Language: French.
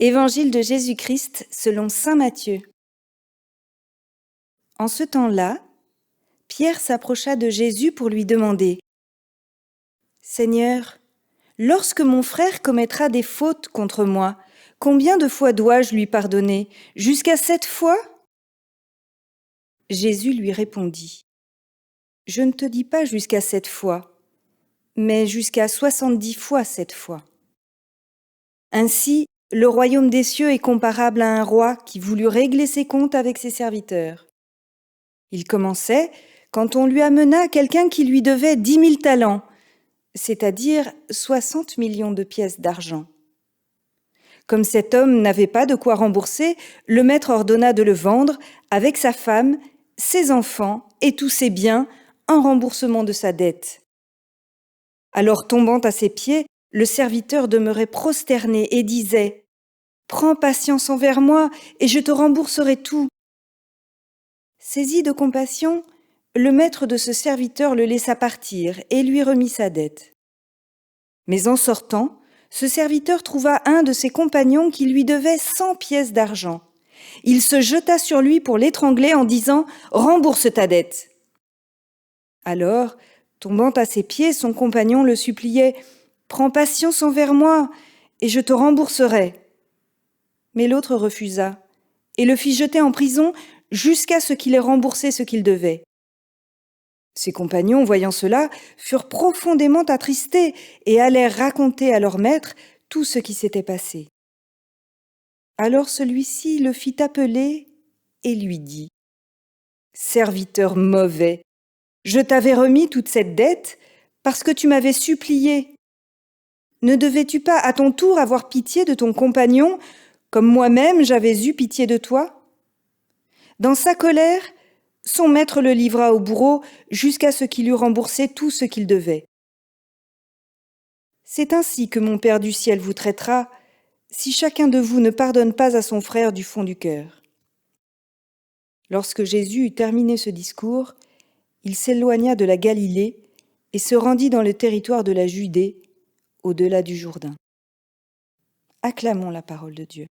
Évangile de Jésus-Christ selon saint Matthieu. En ce temps-là, Pierre s'approcha de Jésus pour lui demander : « Seigneur, lorsque mon frère commettra des fautes contre moi, combien de fois dois-je lui pardonner ? Jusqu'à 7 fois ? » Jésus lui répondit : « Je ne te dis pas jusqu'à 7 fois, mais jusqu'à 70 fois 7 fois. » Ainsi, le royaume des cieux est comparable à un roi qui voulut régler ses comptes avec ses serviteurs. Il commençait quand on lui amena quelqu'un qui lui devait 10 000 talents, c'est-à-dire 60 millions de pièces d'argent. Comme cet homme n'avait pas de quoi rembourser, le maître ordonna de le vendre avec sa femme, ses enfants et tous ses biens en remboursement de sa dette. Alors, tombant à ses pieds, le serviteur demeurait prosterné et disait : « Prends patience envers moi et je te rembourserai tout. » Saisi de compassion, le maître de ce serviteur le laissa partir et lui remit sa dette. Mais en sortant, ce serviteur trouva un de ses compagnons qui lui devait 100 pièces d'argent. Il se jeta sur lui pour l'étrangler en disant : « Rembourse ta dette. » Alors, tombant à ses pieds, son compagnon le suppliait : « Prends patience envers moi et je te rembourserai. » Mais l'autre refusa et le fit jeter en prison jusqu'à ce qu'il ait remboursé ce qu'il devait. Ses compagnons, voyant cela, furent profondément attristés et allèrent raconter à leur maître tout ce qui s'était passé. Alors celui-ci le fit appeler et lui dit : « Serviteur mauvais, je t'avais remis toute cette dette parce que tu m'avais supplié. Ne devais-tu pas à ton tour avoir pitié de ton compagnon, comme moi-même j'avais eu pitié de toi ? » Dans sa colère, son maître le livra au bourreau jusqu'à ce qu'il eût remboursé tout ce qu'il devait. C'est ainsi que mon Père du ciel vous traitera, si chacun de vous ne pardonne pas à son frère du fond du cœur. » Lorsque Jésus eut terminé ce discours, il s'éloigna de la Galilée et se rendit dans le territoire de la Judée, au-delà du Jourdain. Acclamons la parole de Dieu.